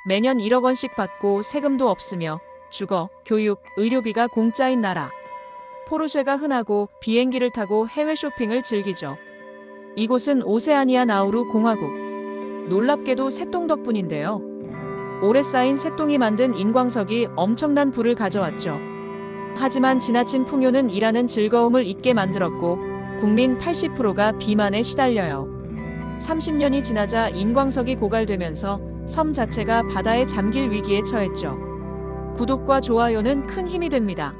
매년 1억 원씩 받고 세금도 없으며 주거, 교육, 의료비가 공짜인 나라. 포르쉐가 흔하고 비행기를 타고 해외 쇼핑을 즐기죠. 이곳은 오세아니아 나우루 공화국. 놀랍게도 새똥 덕분인데요. 오래 쌓인 새똥이 만든 인광석이 엄청난 부를 가져왔죠. 하지만 지나친 풍요는 일하는 즐거움을 잊게 만들었고 국민 80%가 비만에 시달려요. 30년이 지나자 인광석이 고갈되면서 섬 자체가 바다에 잠길 위기에 처했죠. 구독과 좋아요는 큰 힘이 됩니다.